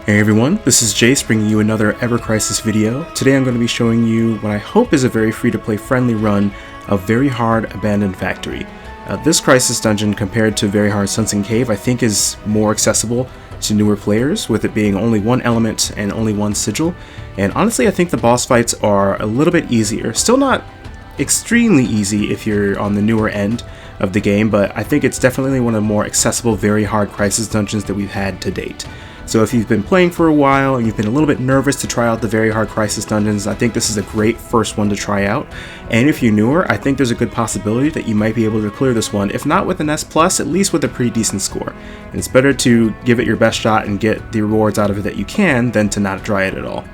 Hey everyone, this is Jace bringing you another Ever Crisis video. Today I'm going to be showing you what I hope is a very free-to-play friendly run of Very Hard Abandoned Factory. This Crisis dungeon compared to Very Hard Sunken Cave I think is more accessible to newer players, with it being only one element and only one sigil, and honestly I think the boss fights are a little bit easier. Still not extremely easy if you're on the newer end of the game, but I think it's definitely one of the more accessible Very Hard Crisis dungeons that we've had to date. So if you've been playing for a while and you've been a little bit nervous to try out the Very Hard Crisis dungeons, I think this is a great first one to try out. And if you're newer, I think there's a good possibility that you might be able to clear this one, if not with an S+, at least with a pretty decent score. And it's better to give it your best shot and get the rewards out of it that you can than to not try it at all.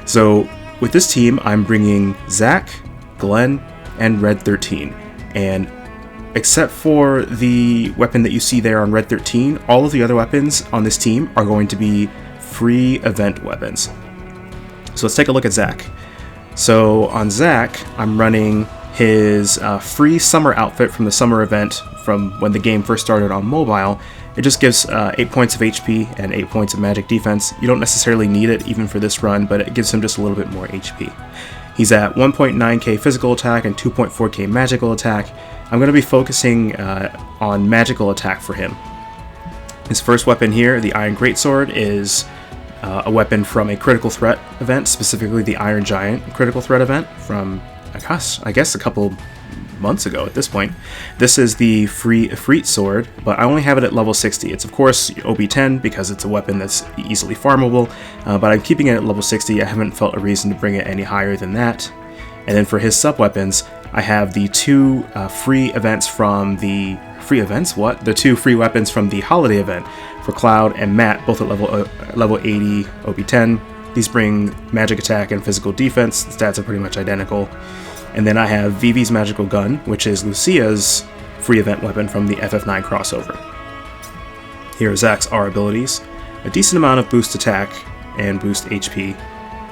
So with this team, I'm bringing Zach, Glenn, and Red 13. And except for the weapon that you see there on Red 13, all of the other weapons on this team are going to be free event weapons. So let's take a look at Zach. So on Zach, I'm running his free summer outfit from the summer event from when the game first started on mobile. It just gives 8 points of HP and 8 points of magic defense. You don't necessarily need it even for this run, but it gives him just a little bit more HP. He's at 1.9k physical attack and 2.4k magical attack. I'm going to be focusing on magical attack for him. His first weapon here, the Iron Greatsword, is a weapon from a critical threat event, specifically the Iron Giant critical threat event from, I guess a couple months ago at this point. This is the free Ifrit sword, but I only have it at level 60. It's of course OB10 because it's a weapon that's easily farmable, but I'm keeping it at level 60. I haven't felt a reason to bring it any higher than that. And then for his sub-weapons, I have the two free events from the... Free events? What? The two free weapons from the holiday event for Cloud and Matt, both at level 80 OB10. These bring magic attack and physical defense. The stats are pretty much identical. And then I have Vivi's magical gun, which is Lucia's free event weapon from the FF9 crossover. Here are Zach's R abilities. A decent amount of boost attack and boost HP,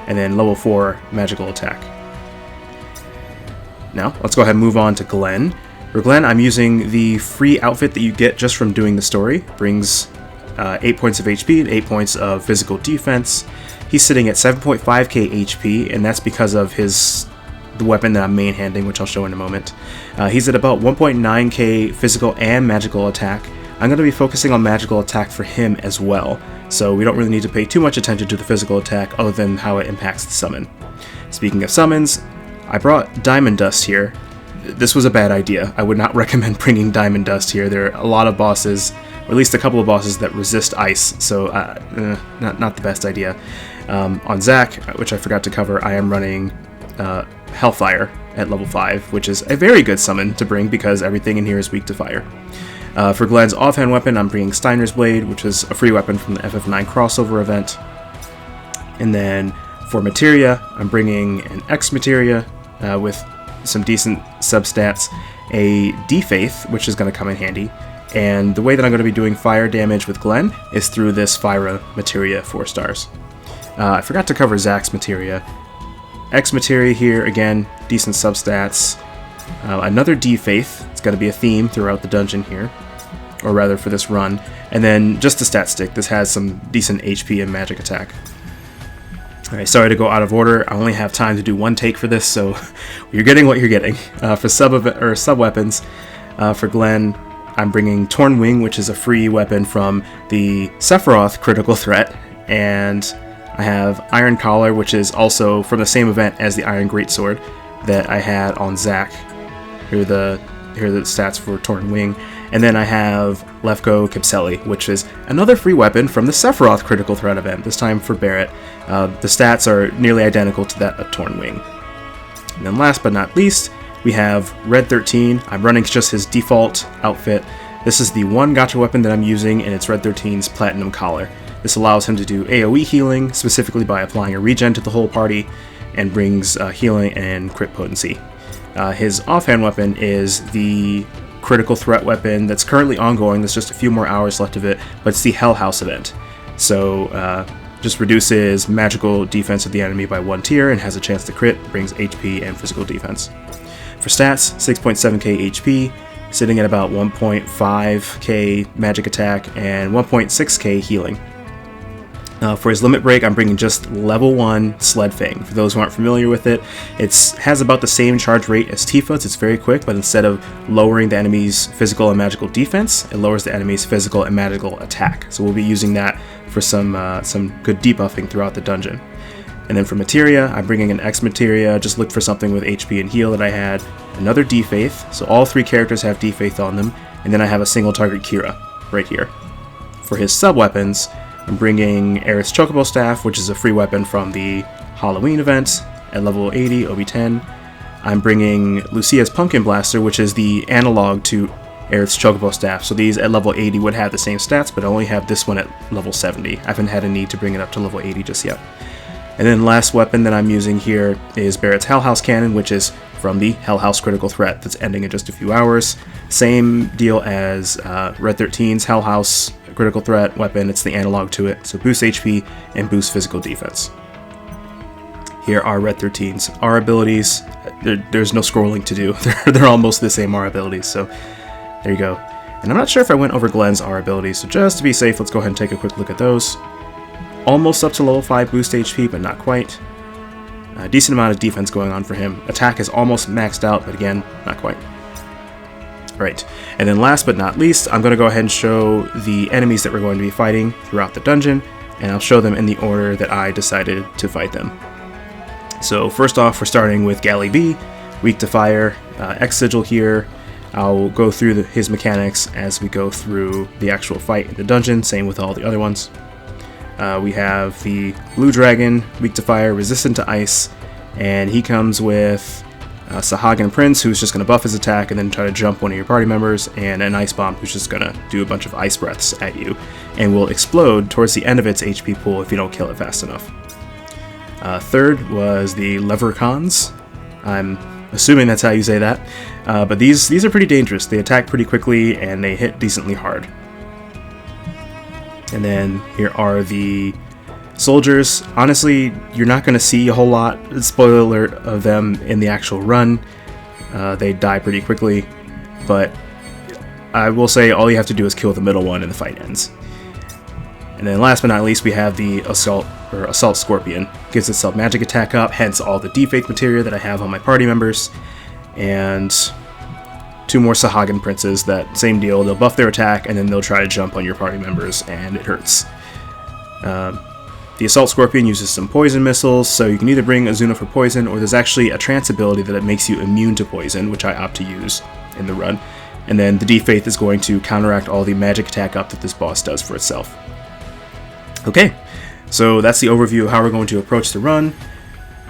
and then level 4 magical attack. Now, let's go ahead and move on to Glenn. For Glenn, I'm using the free outfit that you get just from doing the story. Brings 8 points of HP and 8 points of physical defense. He's sitting at 7.5k HP, and that's because of the weapon that I'm main-handing, which I'll show in a moment. He's at about 1.9k physical and magical attack. I'm going to be focusing on magical attack for him as well, so we don't really need to pay too much attention to the physical attack other than how it impacts the summon. Speaking of summons, I brought Diamond Dust here. This was a bad idea. I would not recommend bringing Diamond Dust here. There are a lot of bosses, or at least a couple of bosses that resist ice, so not the best idea. On Zach, which I forgot to cover, I am running Hellfire at level 5, which is a very good summon to bring because everything in here is weak to fire. For Glenn's offhand weapon, I'm bringing Steiner's Blade, which is a free weapon from the FF9 crossover event. And then for Materia, I'm bringing an X Materia with some decent substats, a D-Faith, which is going to come in handy, and the way that I'm going to be doing fire damage with Glenn is through this Fyra Materia 4 stars. I forgot to cover Zach's Materia. X Materia here, again, decent substats. Another D-Faith, it's going to be a theme throughout the dungeon here, or rather for this run, and then just a stat stick. This has some decent HP and magic attack. Alright, sorry to go out of order. I only have time to do one take for this, so you're getting what you're getting. For sub-weapons, for Glenn, I'm bringing Torn Wing, which is a free weapon from the Sephiroth critical threat, and I have Iron Collar, which is also from the same event as the Iron Greatsword that I had on Zach. Here are the stats for Torn Wing. And then I have Lefko Kipseli, which is another free weapon from the Sephiroth critical threat event, this time for Barret. The stats are nearly identical to that of Torn Wing. And then last but not least, we have Red 13. I'm running just his default outfit. This is the one gacha weapon that I'm using, and it's Red 13's Platinum Collar. This allows him to do AoE healing, specifically by applying a regen to the whole party, and brings healing and crit potency. His offhand weapon is the critical threat weapon that's currently ongoing. There's just a few more hours left of it, but it's the Hell House event. So just reduces magical defense of the enemy by 1 tier and has a chance to crit, brings HP and physical defense. For stats, 6.7k HP, sitting at about 1.5k magic attack and 1.6k healing. For his limit break, I'm bringing just level 1 Sled Fang. For those who aren't familiar with it, it has about the same charge rate as Tifa's. It's very quick, but instead of lowering the enemy's physical and magical defense, it lowers the enemy's physical and magical attack. So we'll be using that for some good debuffing throughout the dungeon. And then for materia, I'm bringing an X materia. Just looked for something with HP and heal that I had. Another D-Faith, so all 3 characters have D-Faith on them. And then I have a single target Kira right here. For his sub-weapons, I'm bringing Aerith's Chocobo Staff, which is a free weapon from the Halloween event at level 80, OB10. I'm bringing Lucia's Pumpkin Blaster, which is the analog to Aerith's Chocobo Staff. So these at level 80 would have the same stats, but I only have this one at level 70. I haven't had a need to bring it up to level 80 just yet. And then the last weapon that I'm using here is Barrett's Hell House Cannon, which is from the Hell House Critical Threat that's ending in just a few hours. Same deal as Red 13's Hell House Critical Threat weapon. It's the analog to it, so boosts HP and boosts physical defense. Here are Red 13's R abilities. There's no scrolling to do. They're almost the same R abilities, so there you go. And I'm not sure if I went over Glenn's R abilities, so just to be safe, let's go ahead and take a quick look at those. Almost up to level 5 boost HP, but not quite. A decent amount of defense going on for him. Attack is almost maxed out, but again, not quite. Alright, and then last but not least, I'm going to go ahead and show the enemies that we're going to be fighting throughout the dungeon, and I'll show them in the order that I decided to fight them. So first off, we're starting with Galley B, weak to fire, X Sigil here. I'll go through his mechanics as we go through the actual fight in the dungeon, same with all the other ones. We have the Blue Dragon, weak to fire, resistant to ice, and he comes with Sahagin Prince, who's just going to buff his attack and then try to jump one of your party members, and an Ice Bomb, who's just going to do a bunch of ice breaths at you, and will explode towards the end of its HP pool if you don't kill it fast enough. Third was the Levercons. I'm assuming that's how you say that, but these are pretty dangerous. They attack pretty quickly, and they hit decently hard. And then here are the soldiers. Honestly, you're not going to see a whole lot, spoiler alert, of them in the actual run. They die pretty quickly, but I will say all you have to do is kill the middle one and the fight ends. And then last but not least, we have the Assault Scorpion. Gives itself magic attack up, hence all the D-Faith materia that I have on my party members. And 2 more Sahagin Princes, that same deal. They'll buff their attack, and then they'll try to jump on your party members, and it hurts. The Assault Scorpion uses some poison missiles, so you can either bring Azuna for poison, or there's actually a trance ability that it makes you immune to poison, which I opt to use in the run. And then the D-Faith is going to counteract all the magic attack up that this boss does for itself. Okay, so that's the overview of how we're going to approach the run.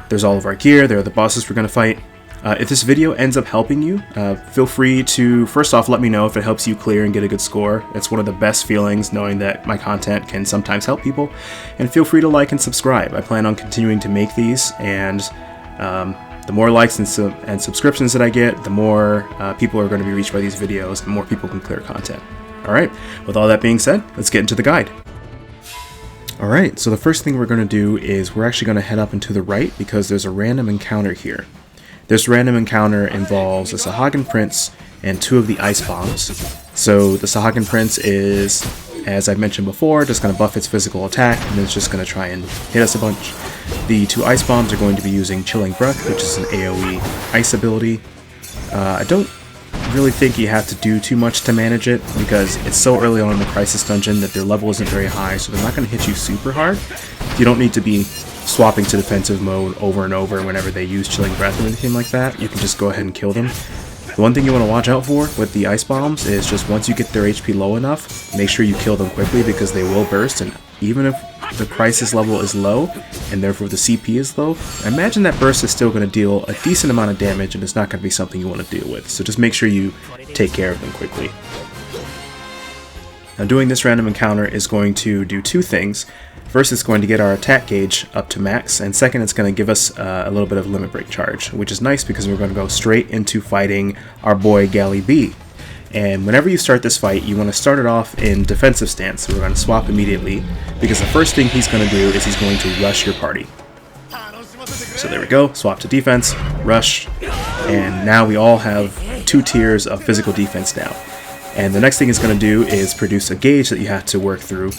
There's all of our gear, there are the bosses we're going to fight. If this video ends up helping you, feel free to, first off, let me know if it helps you clear and get a good score. It's one of the best feelings, knowing that my content can sometimes help people. And feel free to like and subscribe. I plan on continuing to make these, and the more likes and subscriptions that I get, the more people are going to be reached by these videos, and more people can clear content. Alright, with all that being said, let's get into the guide. Alright, so the first thing we're going to do is we're actually going to head up and to the right, because there's a random encounter here. This random encounter involves a Sahagin Prince and 2 of the Ice Bombs. So the Sahagin Prince is, as I've mentioned before, just going to buff its physical attack, and it's just going to try and hit us a bunch. The 2 Ice Bombs are going to be using Chilling Breath, which is an AoE ice ability. I don't really think you have to do too much to manage it, because it's so early on in the Crisis Dungeon that their level isn't very high, so they're not going to hit you super hard. You don't need to be swapping to defensive mode over and over whenever they use Chilling Breath or anything like that. You can just go ahead and kill them. The one thing you want to watch out for with the Ice Bombs is just once you get their HP low enough, make sure you kill them quickly, because they will burst, and even if the Crisis level is low, and therefore the CP is low, I imagine that burst is still going to deal a decent amount of damage, and it's not going to be something you want to deal with. So just make sure you take care of them quickly. Now, doing this random encounter is going to do 2 things. First, it's going to get our attack gauge up to max, and second, it's going to give us a little bit of limit break charge, which is nice because we're going to go straight into fighting our boy Galley B. And whenever you start this fight, you want to start it off in defensive stance, so we're going to swap immediately, because the first thing he's going to do is he's going to rush your party. So there we go, swap to defense, rush, and now we all have 2 tiers of physical defense now. And the next thing it's going to do is produce a gauge that you have to work through.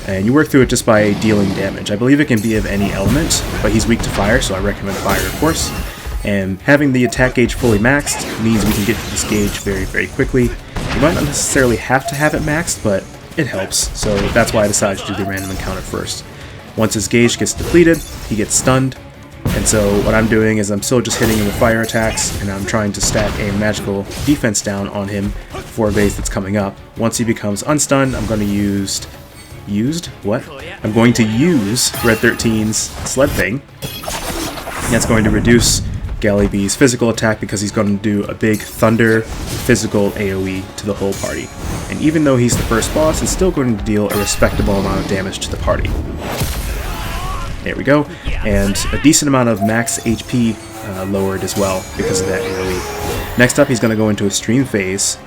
And you work through it just by dealing damage. I believe it can be of any element, but he's weak to fire, so I recommend fire, of course. And having the attack gauge fully maxed means we can get to this gauge very, very quickly. You might not necessarily have to have it maxed, but it helps. So that's why I decided to do the random encounter first. Once his gauge gets depleted, he gets stunned. And so what I'm doing is I'm still just hitting him with fire attacks, and I'm trying to stack a magical defense down on him for a phase that's coming up. Once he becomes unstunned, I'm going to use I'm going to use Red 13's Sled Thing. That's going to reduce Galley B's physical attack because he's going to do a big thunder physical AoE to the whole party. And even though he's the first boss, it's still going to deal a respectable amount of damage to the party. There we go. And a decent amount of max HP lowered as well because of that AoE. Next up, he's going to go into a stream phase.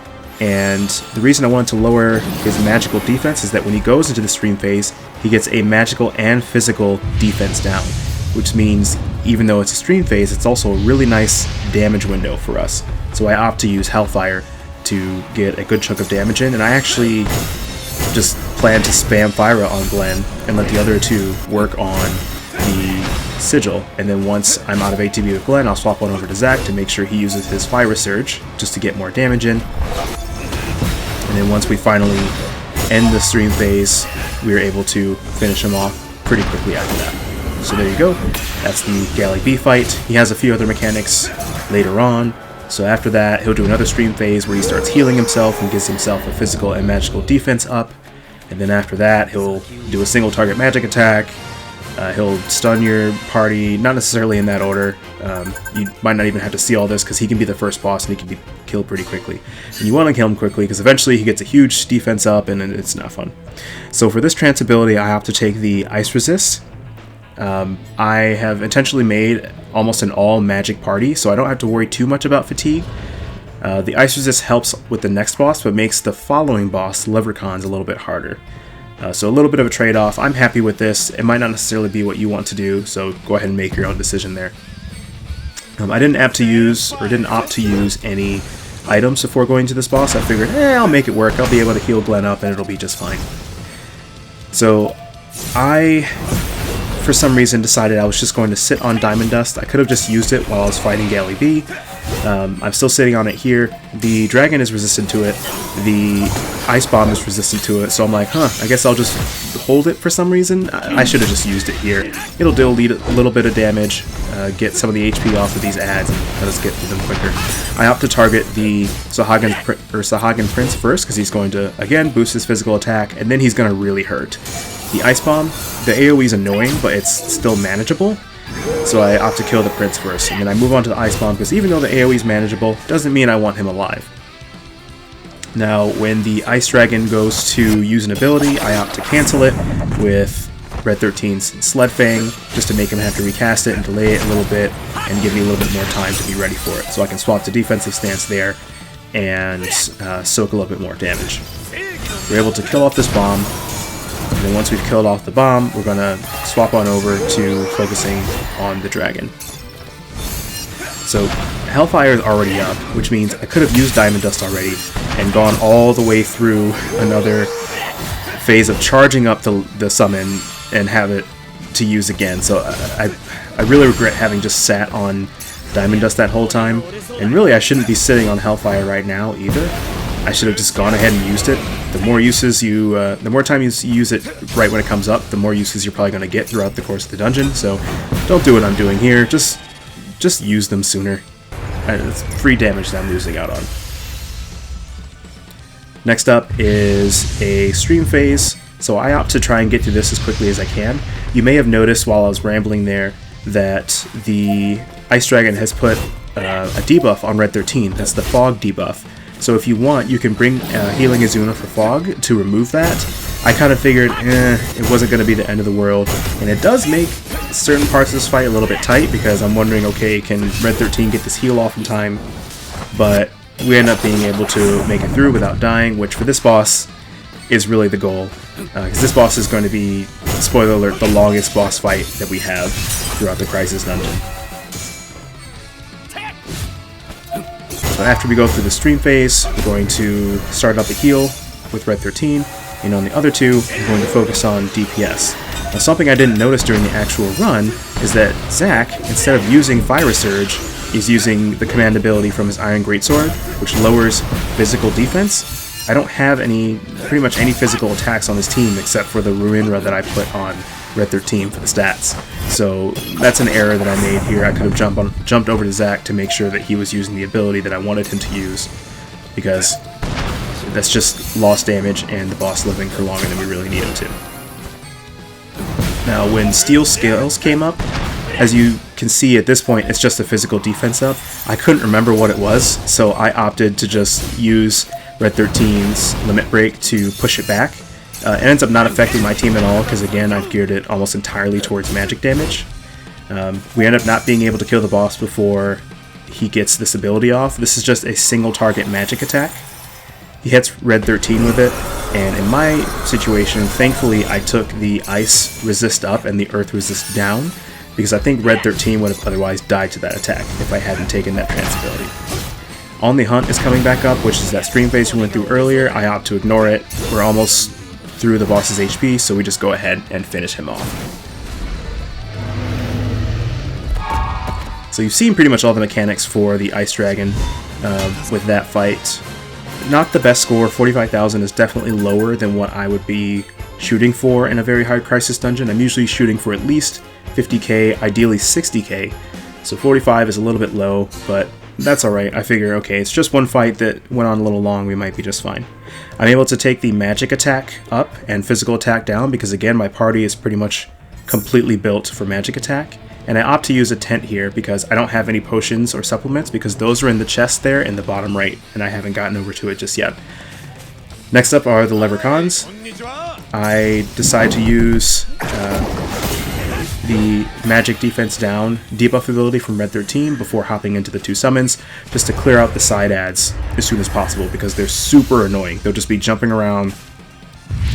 And the reason I wanted to lower his magical defense is that when he goes into the stream phase, he gets a magical and physical defense down. Which means, even though it's a stream phase, it's also a really nice damage window for us. So I opt to use Hellfire to get a good chunk of damage in, and I actually just plan to spam Fyra on Glenn and let the other two work on the Sigil. And then once I'm out of ATB with Glenn, I'll swap one over to Zac to make sure he uses his Fyra Surge just to get more damage in. And then once we finally end the stream phase, we are able to finish him off pretty quickly after that. So there you go. That's the Galley B fight. He has a few other mechanics later on. So after that, he'll do another stream phase where he starts healing himself and gives himself a physical and magical defense up. And then after that, he'll do a single target magic attack. He'll stun your party, not necessarily in that order. You might not even have to see all this because he can be the first boss and he can be killed pretty quickly. And you want to kill him quickly because eventually he gets a huge defense up and it's not fun. So for this trance ability, I have to take the Ice Resist. I have intentionally made almost an all magic party, so I don't have to worry too much about fatigue. The Ice Resist helps with the next boss, but makes the following boss, Leprechauns, a little bit harder. So a little bit of a trade-off. I'm happy with this. It might not necessarily be what you want to do, so go ahead and make your own decision there. I didn't opt to use any items before going to this boss. I figured, I'll make it work. I'll be able to heal Glenn up and it'll be just fine. So I, for some reason, decided I was just going to sit on Diamond Dust. I could have just used it while I was fighting Galley B. I'm still sitting on it here. The dragon is resistant to it. The ice bomb is resistant to it. So I'm like, I guess I'll just hold it for some reason. I should have just used it here. It'll do a little bit of damage, get some of the HP off of these ads, and let us get through them quicker. I opt to target the Sahagin Prince first because he's going to, again, boost his physical attack, and then he's going to really hurt. The ice bomb, the AoE is annoying, but it's still manageable. So I opt to kill the Prince first, and then I move on to the Ice Bomb, because even though the AoE is manageable, doesn't mean I want him alive. Now, when the Ice Dragon goes to use an ability, I opt to cancel it with Red 13's Sled Fang, just to make him have to recast it and delay it a little bit, and give me a little bit more time to be ready for it. So I can swap to defensive stance there, and soak a little bit more damage. We're able to kill off this bomb. And then once we've killed off the bomb, we're going to swap on over to focusing on the dragon. So Hellfire is already up, which means I could have used Diamond Dust already and gone all the way through another phase of charging up the summon and have it to use again. So I really regret having just sat on Diamond Dust that whole time. And really, I shouldn't be sitting on Hellfire right now either. I should have just gone ahead and used it. The more time you use it right when it comes up, the more uses you're probably going to get throughout the course of the dungeon. So don't do what I'm doing here. Just use them sooner. It's free damage that I'm losing out on. Next up is a stream phase. So I opt to try and get through this as quickly as I can. You may have noticed while I was rambling there that the Ice Dragon has put a debuff on Red 13. That's the Fog debuff. So if you want, you can bring Healing Azuna for Fog to remove that. I kind of figured, it wasn't going to be the end of the world. And it does make certain parts of this fight a little bit tight, because I'm wondering, okay, can Red 13 get this heal off in time? But we end up being able to make it through without dying, which for this boss is really the goal. Because this boss is going to be, spoiler alert, the longest boss fight that we have throughout the Crisis Dungeon. So after we go through the stream phase, we're going to start up a heal with Red 13, and on the other two, I'm going to focus on DPS. Now something I didn't notice during the actual run is that Zac, instead of using Fire Surge, is using the command ability from his Iron Greatsword, which lowers physical defense. I don't have pretty much any physical attacks on this team except for the Ruinra that I put on Red 13 for the stats. So that's an error that I made here. I could have jumped over to Zac to make sure that he was using the ability that I wanted him to use, because that's just lost damage and the boss living for longer than we really need him to. Now when Steel Scales came up, as you can see at this point, it's just a physical defense up. I couldn't remember what it was, so I opted to just use Red 13's Limit Break to push it back. It ends up not affecting my team at all, because again, I've geared it almost entirely towards magic damage. We end up not being able to kill the boss before he gets this ability off. This is just a single target magic attack. He hits Red 13 with it, and in my situation, thankfully I took the Ice Resist up and the Earth Resist down, because I think Red 13 would have otherwise died to that attack if I hadn't taken that trance ability. On the Hunt is coming back up, which is that stream phase we went through earlier. I opt to ignore it. We're almost through the boss's HP, so we just go ahead and finish him off. So you've seen pretty much all the mechanics for the Ice Dragon with that fight. Not the best score. 45,000 is definitely lower than what I would be shooting for in a very hard Crisis dungeon. I'm usually shooting for at least 50k, ideally 60k, so 45 is a little bit low, but that's alright. I figure, okay, it's just one fight that went on a little long, we might be just fine. I'm able to take the magic attack up and physical attack down, because again, my party is pretty much completely built for magic attack, and I opt to use a tent here because I don't have any potions or supplements, because those are in the chest there in the bottom right, and I haven't gotten over to it just yet. Next up are the Leprechauns. I decide to use the magic defense down debuff ability from Red 13 before hopping into the two summons, just to clear out the side adds as soon as possible, because they're super annoying. They'll just be jumping around,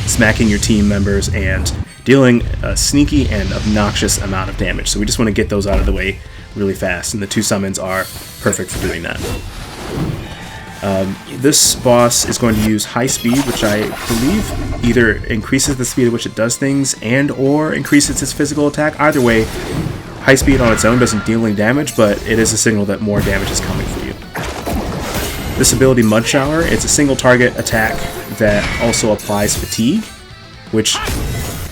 smacking your team members, and dealing a sneaky and obnoxious amount of damage. So we just want to get those out of the way really fast, and the two summons are perfect for doing that. This boss is going to use high speed, which I believe either increases the speed at which it does things and or increases its physical attack. Either way, high speed on its own doesn't deal any damage, but it is a signal that more damage is coming for you. This ability, Mud Shower, it's a single target attack that also applies fatigue, which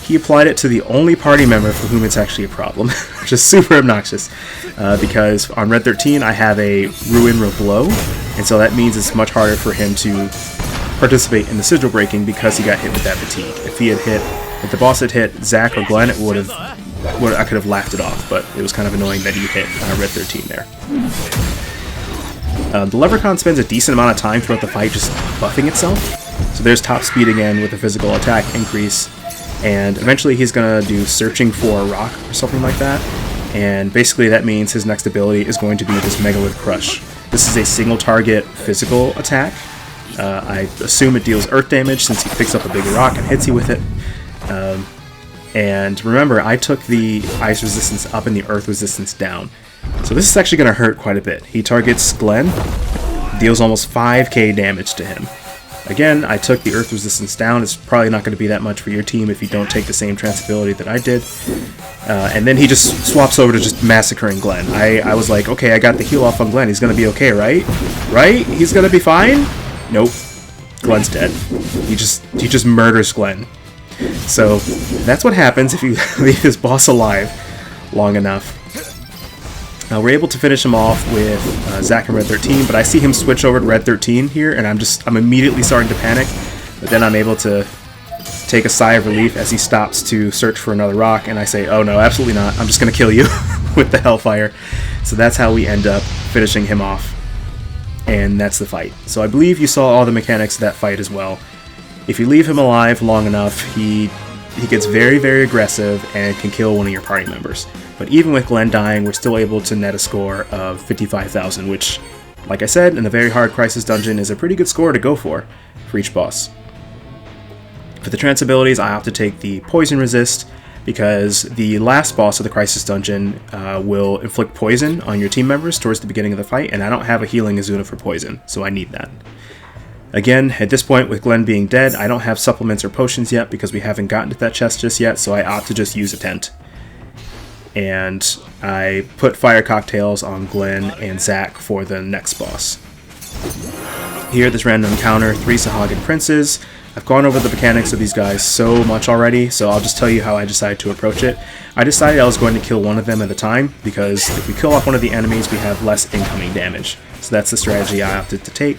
he applied it to the only party member for whom it's actually a problem, which is super obnoxious, because on Red 13 I have a Ruinra Blow, and so that means it's much harder for him to participate in the sigil breaking because he got hit with that fatigue. If the boss had hit Zac or Glenn, I could have laughed it off, but it was kind of annoying that he hit Red 13 there. The Leprechaun spends a decent amount of time throughout the fight just buffing itself, so there's top speed again with a physical attack increase, and eventually he's going to do Searching for a Rock or something like that, and basically that means his next ability is going to be this Megalith Crush. This is a single target physical attack. I assume it deals earth damage since he picks up a big rock and hits you with it. And remember, I took the ice resistance up and the earth resistance down. So this is actually going to hurt quite a bit. He targets Glenn, deals almost 5k damage to him. Again, I took the earth resistance down. It's probably not going to be that much for your team if you don't take the same trance ability that I did. And then he just swaps over to just massacring Glenn. I was like, okay, I got the heal off on Glenn. He's going to be okay, right? Right? He's going to be fine? Nope. Glenn's dead. He just murders Glenn. So that's what happens if you leave this boss alive long enough. We're able to finish him off with Zac and Red 13, but I see him switch over to Red 13 here, and I'm immediately starting to panic, but then I'm able to take a sigh of relief as he stops to search for another rock, and I say, oh no, absolutely not, I'm just going to kill you with the Hellfire. So that's how we end up finishing him off, and that's the fight. So I believe you saw all the mechanics of that fight as well. If you leave him alive long enough, he gets very, very aggressive and can kill one of your party members. But even with Glenn dying, we're still able to net a score of 55,000, which, like I said, in the very hard Crisis dungeon is a pretty good score to go for each boss. For the trance abilities, I opt to take the Poison Resist, because the last boss of the Crisis Dungeon will inflict poison on your team members towards the beginning of the fight, and I don't have a healing Azuna for poison, so I need that. Again, at this point, with Glenn being dead, I don't have supplements or potions yet because we haven't gotten to that chest just yet, so I opt to just use a tent. And I put fire cocktails on Glenn and Zack for the next boss. Here, this random encounter, 3 Sahagin Princes. I've gone over the mechanics of these guys so much already, so I'll just tell you how I decided to approach it. I decided I was going to kill one of them at a time, because if we kill off one of the enemies, we have less incoming damage. So that's the strategy I opted to take.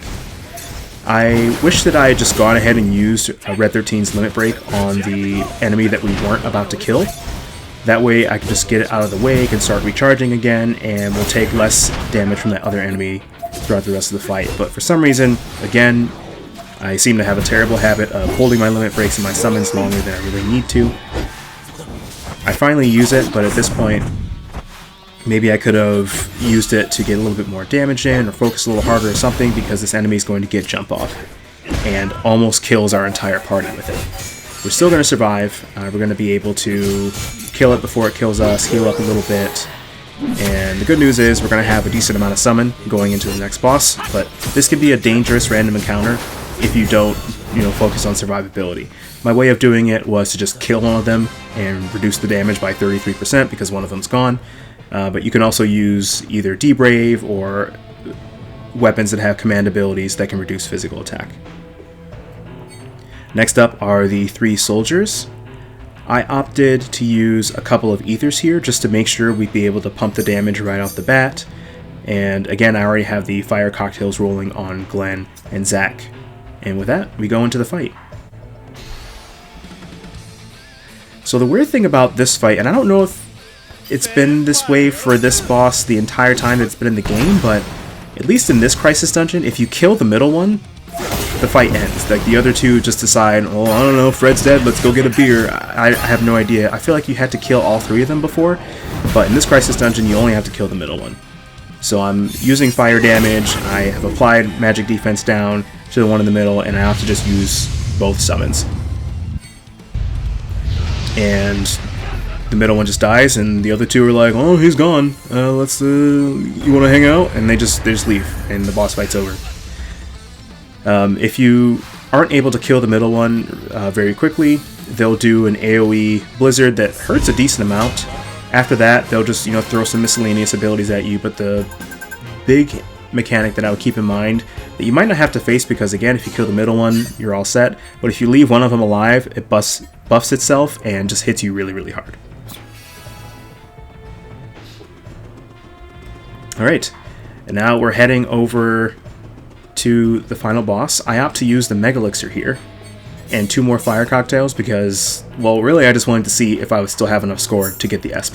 I wish that I had just gone ahead and used Red 13's Limit Break on the enemy that we weren't about to kill. That way I can just get it out of the way, can start recharging again, and we'll take less damage from that other enemy throughout the rest of the fight. But for some reason, again, I seem to have a terrible habit of holding my limit breaks and my summons longer than I really need to. I finally use it, but at this point, maybe I could have used it to get a little bit more damage in, or focus a little harder or something, because this enemy is going to get jump off, and almost kills our entire party with it. We're still going to survive. We're going to be able to kill it before it kills us, heal up a little bit, and the good news is we're going to have a decent amount of summon going into the next boss, but this can be a dangerous random encounter if you don't, focus on survivability. My way of doing it was to just kill one of them and reduce the damage by 33% because one of them's gone. But you can also use either Debrave or weapons that have command abilities that can reduce physical attack. Next up are the 3 soldiers. I opted to use a couple of ethers here just to make sure we'd be able to pump the damage right off the bat. And again, I already have the fire cocktails rolling on Glenn and Zack. And with that, we go into the fight. So the weird thing about this fight, and I don't know if it's been this way for this boss the entire time that it's been in the game, but at least in this Crisis Dungeon, if you kill the middle one, the fight ends. Like, the other two just decide, oh, I don't know, Fred's dead, let's go get a beer. I have no idea. I feel like you had to kill all 3 of them before, but in this Crisis Dungeon, you only have to kill the middle one. So I'm using fire damage, I have applied magic defense down to the one in the middle, and I have to just use both summons. And the middle one just dies, and the other 2 are like, oh, he's gone, let's, you wanna hang out? And they just leave, and the boss fight's over. If you aren't able to kill the middle one very quickly, they'll do an AoE Blizzard that hurts a decent amount. After that, they'll just, throw some miscellaneous abilities at you, but the big mechanic that I would keep in mind that you might not have to face, because again, if you kill the middle one, you're all set, but if you leave one of them alive, it buffs itself and just hits you really, really hard. Alright, and now we're heading over to the final boss. I opt to use the Mega Elixir here, and 2 more fire cocktails because, well, really I just wanted to see if I would still have enough score to get the S+.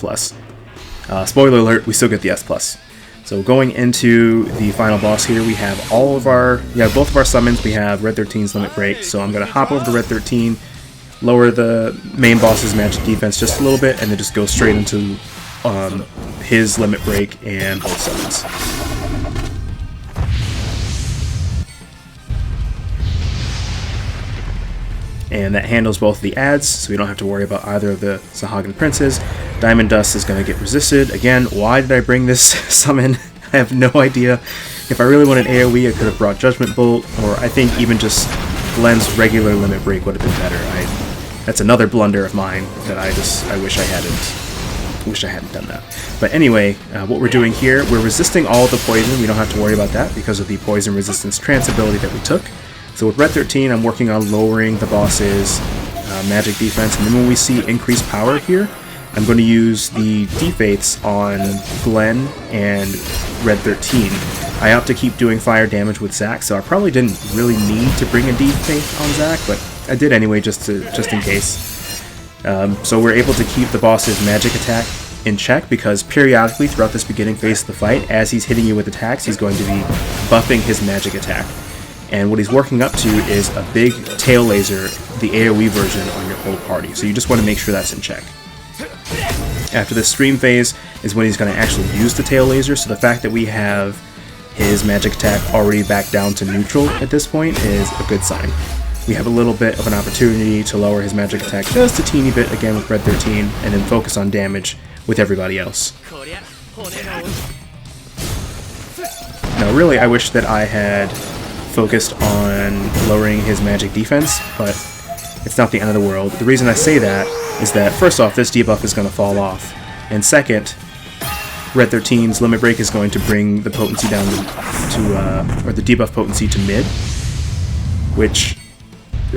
Spoiler alert, we still get the S+. So going into the final boss here, we have both of our summons. We have Red 13's Limit Break, so I'm going to hop over to Red 13, lower the main boss's magic defense just a little bit, and then just go straight into his Limit Break and both summons. And that handles both of the adds, so we don't have to worry about either of the Sahagin Princes. Diamond Dust is going to get resisted. Again, why did I bring this summon? I have no idea. If I really wanted AoE, I could have brought Judgment Bolt, or I think even just Glenn's regular Limit Break would have been better. That's another blunder of mine that I wish I hadn't done that. But anyway, what we're doing here, we're resisting all of the poison. We don't have to worry about that because of the poison resistance trance ability that we took. So with Red 13, I'm working on lowering the boss's magic defense, and then when we see increased power here, I'm going to use the Defaiths on Glenn and Red 13. I opt to keep doing fire damage with Zack, so I probably didn't really need to bring a Defaith on Zack, but I did anyway just in case. So we're able to keep the boss's magic attack in check, because periodically throughout this beginning phase of the fight, as he's hitting you with attacks, he's going to be buffing his magic attack. And what he's working up to is a big tail laser, the AoE version, on your whole party. So you just want to make sure that's in check. After this stream phase is when he's going to actually use the tail laser, so the fact that we have his magic attack already back down to neutral at this point is a good sign. we have a little bit of an opportunity to lower his magic attack just a teeny bit again with Red 13, and then focus on damage with everybody else. Now really, I wish that I had focused on lowering his magic defense, but it's not the end of the world. The reason I say that is that, first off, this debuff is going to fall off, and second, Red 13's Limit Break is going to bring the potency down or the debuff potency to mid, which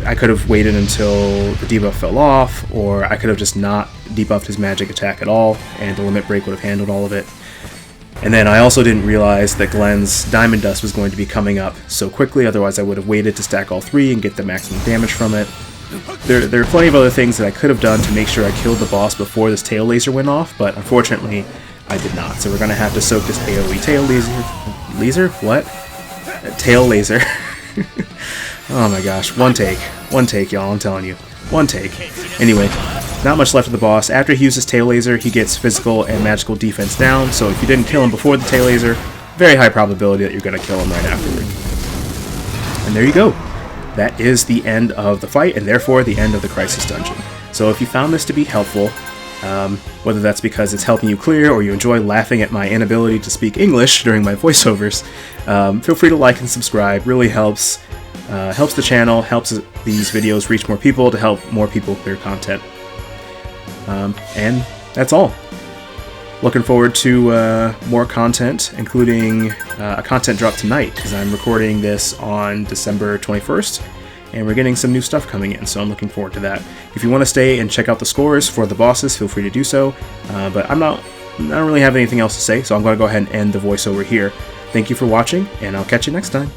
I could have waited until the debuff fell off, or I could have just not debuffed his magic attack at all, and the Limit Break would have handled all of it. And then I also didn't realize that Glenn's Diamond Dust was going to be coming up so quickly, otherwise I would have waited to stack all three and get the maximum damage from it. There are plenty of other things that I could have done to make sure I killed the boss before this tail laser went off, but unfortunately I did not. So we're going to have to soak this AoE tail laser... Laser? What? Tail laser. Oh my gosh, one take, y'all, I'm telling you. One take. Anyway, not much left of the boss. After he uses tail laser, he gets physical and magical defense down, so if you didn't kill him before the tail laser, very high probability that you're going to kill him right afterward. And there you go. That is the end of the fight, and therefore the end of the Crisis Dungeon. So if you found this to be helpful, whether that's because it's helping you clear or you enjoy laughing at my inability to speak English during my voiceovers, feel free to like and subscribe. Really helps the channel, helps these videos reach more people to help more people clear content. And that's all. Looking forward to more content, including a content drop tonight, because I'm recording this on December 21st, and we're getting some new stuff coming in, so I'm looking forward to that. If you want to stay and check out the scores for the bosses, feel free to do so, but I don't really have anything else to say, so I'm going to go ahead and end the voiceover here. Thank you for watching, and I'll catch you next time.